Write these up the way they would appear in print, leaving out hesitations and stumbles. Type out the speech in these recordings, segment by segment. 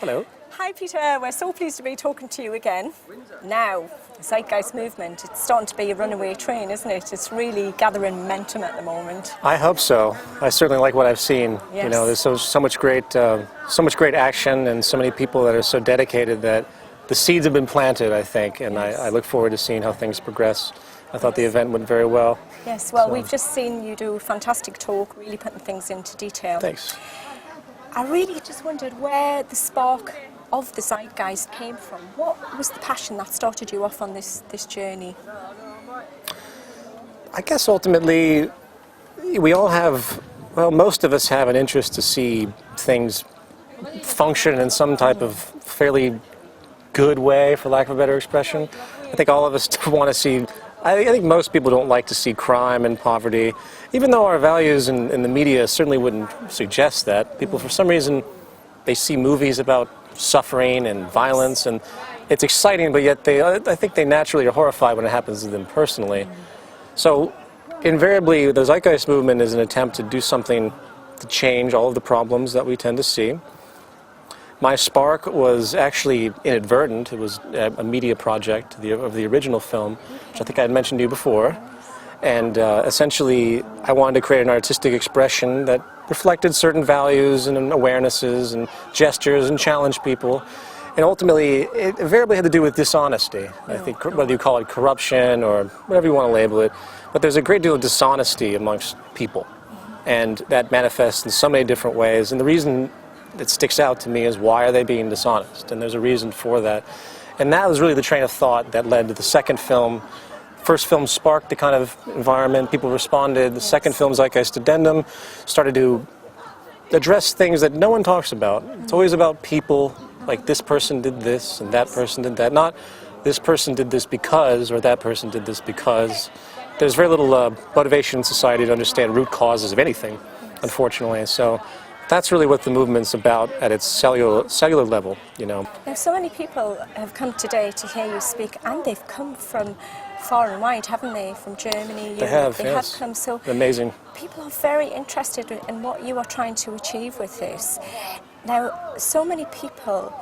Hello. Hi Peter, we're so pleased to be talking to you again. Now, the Zeitgeist movement, it's starting to be a runaway train, isn't it? It's really gathering momentum at the moment. I hope so. I certainly like what I've seen. Yes. You know, there's so much great action and so many people that are so dedicated that the seeds have been planted, I think, and Yes. I look forward to seeing how things progress. I thought the event went very well. Yes, well, we've just seen you do a fantastic talk, really putting things into detail. Thanks. I really just wondered where the spark of the Zeitgeist came from. What was the passion that started you off on this journey? I guess ultimately we all have, well, most of us have an interest to see things function in some type of fairly good way, for lack of a better expression. I think all of us want to see, I think most people don't like to see crime and poverty, even though our values in the media certainly wouldn't suggest that. People, for some reason, they see movies about suffering and violence, and it's exciting, but yet I think they naturally are horrified when it happens to them personally. So invariably, the Zeitgeist movement is an attempt to do something to change all of the problems that we tend to see. My spark was actually inadvertent. It was a media project of the original film, which I think I had mentioned to you before. And essentially, I wanted to create an artistic expression that reflected certain values and awarenesses and gestures and challenged people. And ultimately, it invariably had to do with dishonesty. I think whether you call it corruption or whatever you want to label it, but there's a great deal of dishonesty amongst people. And that manifests in so many different ways. And the reason that sticks out to me is, why are they being dishonest? And there's a reason for that. And that was really the train of thought that led to the second film. First film sparked the kind of environment, people responded. The second film, Zeitgeist Addendum, started to address things that no one talks about. It's always about people, like this person did this and that person did that. Not this person did this because, or that person did this because. There's very little motivation in society to understand root causes of anything, unfortunately. So that's really what the movement's about at its cellular level, you know. Now, so many people have come today to hear you speak, and they've come from far and wide, haven't they? From Germany, They have come. So amazing. People are very interested in what you are trying to achieve with this. Now, so many people,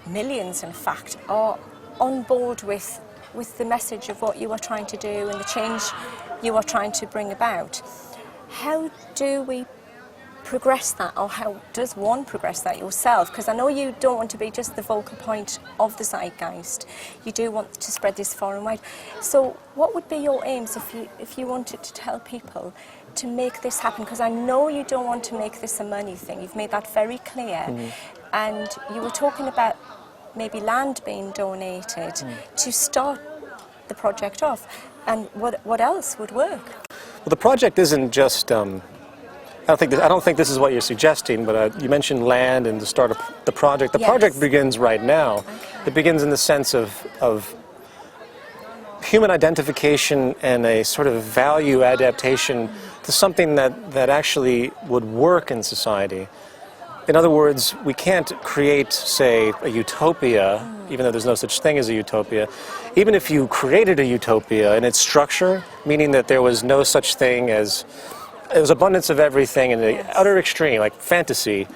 millions in fact, are on board with the message of what you are trying to do and the change you are trying to bring about. How do we progress that, or how does one progress that yourself? Because I know you don't want to be just the focal point of the Zeitgeist. You do want to spread this far and wide. So what would be your aims if you wanted to tell people to make this happen? Because I know you don't want to make this a money thing. You've made that very clear. And you were talking about maybe land being donated to start the project off. And what else would work? Well, the project isn't just I don't think this is what you're suggesting, but you mentioned land and the start of the project. The project begins right now. Okay. It begins in the sense of human identification and a sort of value adaptation to something that actually would work in society. In other words, we can't create, say, a utopia, even though there's no such thing as a utopia. Even if you created a utopia in its structure, meaning that there was no such thing as there was abundance of everything in the utter extreme, like fantasy.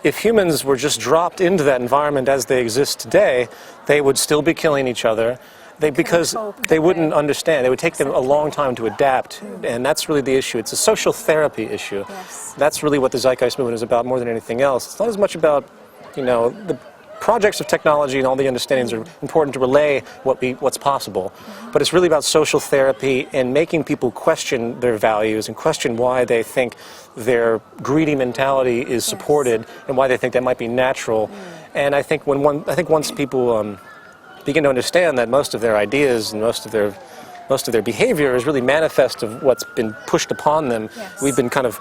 If humans were just dropped into that environment as they exist today, they would still be killing each other. Because they wouldn't understand. It would take them a long time to adapt, and that's really the issue. It's a social therapy issue. Yes. That's really what the Zeitgeist movement is about more than anything else. It's not as much about, you know, the projects of technology and all the understandings are important to relay what's possible. But it's really about social therapy and making people question their values and question why they think their greedy mentality is supported and why they think that might be natural. And I think once people begin to understand that most of their ideas and most of their behavior is really manifest of what's been pushed upon them. We've been kind of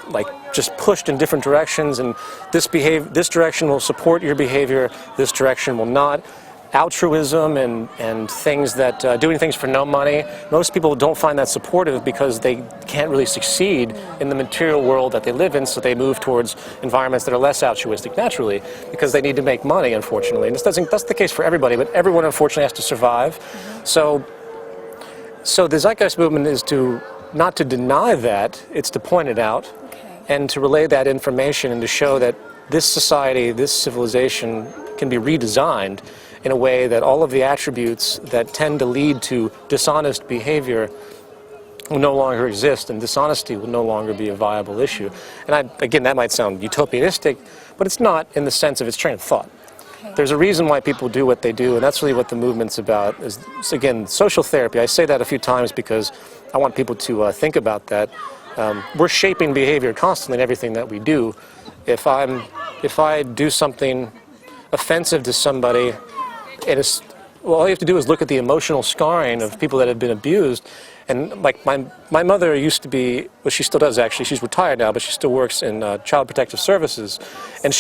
like just pushed in different directions, and this direction will support your behavior, this direction will not. Altruism and things that doing things for no money, most people don't find that supportive because they can't really succeed in the material world that they live in, so they move towards environments that are less altruistic naturally because they need to make money, unfortunately. And that's the case for everybody, but everyone unfortunately has to survive. So the Zeitgeist movement is not to deny that, it's to point it out and to relay that information and to show that this society, this civilization can be redesigned in a way that all of the attributes that tend to lead to dishonest behavior will no longer exist, and dishonesty will no longer be a viable issue. And again, that might sound utopianistic, but it's not in the sense of its train of thought. Okay. There's a reason why people do what they do, and that's really what the movement's about, is, again, social therapy. I say that a few times because I want people to think about that. We're shaping behavior constantly in everything that we do. If I do something offensive to somebody, all you have to do is look at the emotional scarring of people that have been abused. And like my mother used to be, well, she still does actually, she's retired now, but she still works in Child Protective Services. And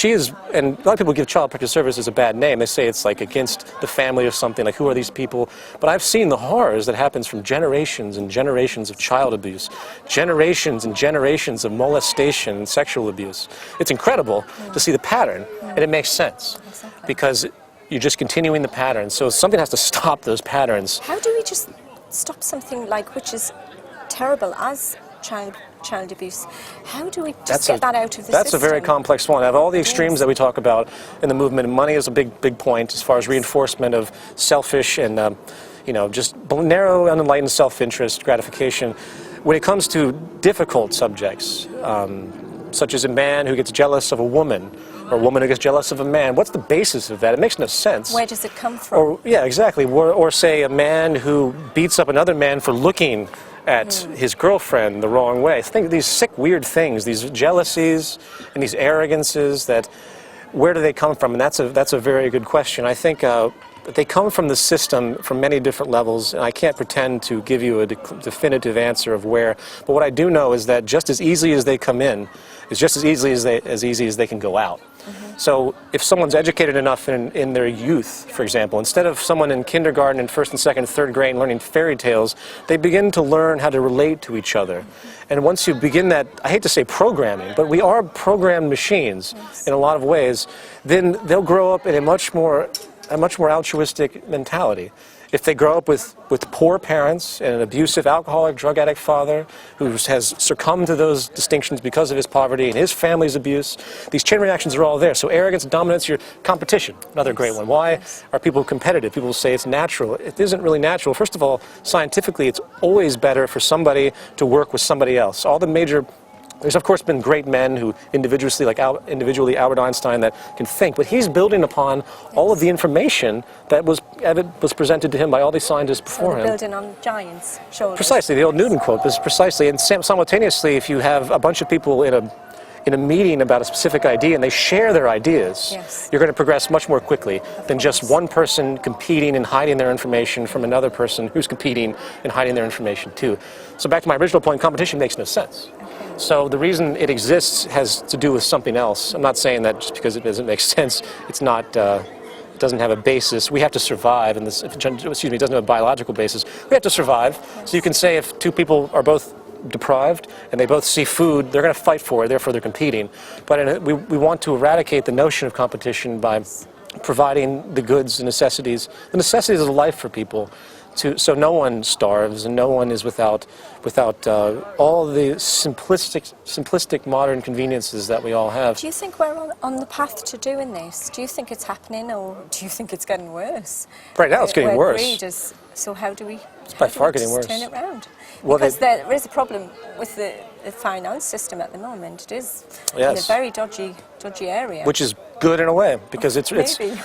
and a lot of people give Child Protective Services a bad name. They say it's like against the family or something, like who are these people? But I've seen the horrors that happens from generations and generations of child abuse, generations and generations of molestation and sexual abuse. It's incredible to see the pattern, and it makes sense. Exactly. Because you're just continuing the pattern. So something has to stop those patterns. How do we just stop something like, which is terrible as child abuse? How do we just get that out of the That's system? a very complex one. Out of all the extremes that we talk about in the movement, and money is a big point as far as reinforcement of selfish and just narrow, unenlightened self-interest gratification. When it comes to difficult subjects, such as a man who gets jealous of a woman, or a woman who gets jealous of a man, what's the basis of that? It makes no sense. Where does it come from? Or, yeah, exactly. Or say a man who beats up another man for looking at his girlfriend the wrong way. Think of these sick, weird things, these jealousies and these arrogances, where do they come from? And that's a very good question. I think they come from the system from many different levels, and I can't pretend to give you a definitive answer of where. But what I do know is that just as easily as they come in, is just as easy as they can go out. So if someone's educated enough in their youth, for example, instead of someone in kindergarten and first and second and third grade learning fairy tales, they begin to learn how to relate to each other. And once you begin that, I hate to say programming, but we are programmed machines in a lot of ways, then they'll grow up in a much more altruistic mentality. If they grow up with poor parents and an abusive alcoholic, drug addict father who has succumbed to those distinctions because of his poverty and his family's abuse, these chain reactions are all there. So arrogance, dominance, your competition, another great one. Why are people competitive? People say it's natural. It isn't really natural. First of all, scientifically, it's always better for somebody to work with somebody else. There's of course been great men who individually Albert Einstein, that can think, but he's building upon all of the information that was presented to him by all these scientists before him. Building on giants' shoulders. Precisely, the old Newton quote is precisely, and simultaneously, if you have a bunch of people in a meeting about a specific idea and they share their ideas, you're going to progress much more quickly than just one person competing and hiding their information from another person who's competing and hiding their information too. So back to my original point, competition makes no sense. So the reason it exists has to do with something else. I'm not saying that just because it doesn't make sense, it's not, it doesn't have a basis. We have to survive, and it doesn't have a biological basis. We have to survive. So you can say if two people are both deprived and they both see food, they're going to fight for it, therefore they're competing. But we want to eradicate the notion of competition by providing the goods and necessities, the necessities of life for people, so no one starves and no one is without all the simplistic modern conveniences that we all have. Do you think we're on the path to doing this? Do you think it's happening, or do you think it's getting worse? Right now it's getting worse. So how do we? It's by far getting worse. Turn it around. Well, because there is a problem with the finance system at the moment. It is in a very dodgy area. Which is good in a way, because it's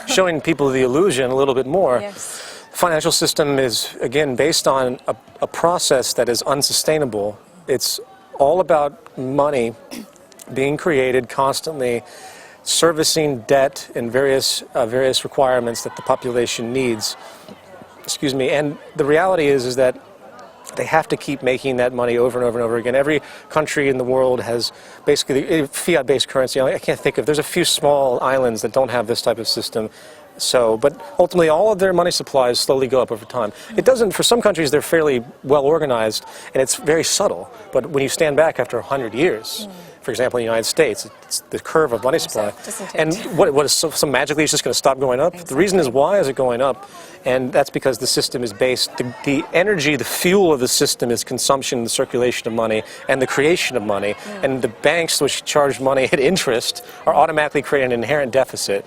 showing people the illusion a little bit more. Yes. The financial system is, again, based on a process that is unsustainable. It's all about money being created constantly, servicing debt and various requirements that the population needs. Excuse me. And the reality is that they have to keep making that money over and over and over again. Every country in the world has basically fiat-based currency. I can't think of, there's a few small islands that don't have this type of system. So, but ultimately all of their money supplies slowly go up over time. It doesn't, for some countries they're fairly well organized and it's very subtle, but when you stand back after 100 years, for example, in the United States. It's the curve of money supply. Doesn't it? And what is so magically it's just going to stop going up? The reason is, why is it going up? And that's because the system is based, the energy, the fuel of the system is consumption, the circulation of money, and the creation of money. And the banks which charge money at interest are automatically creating an inherent deficit.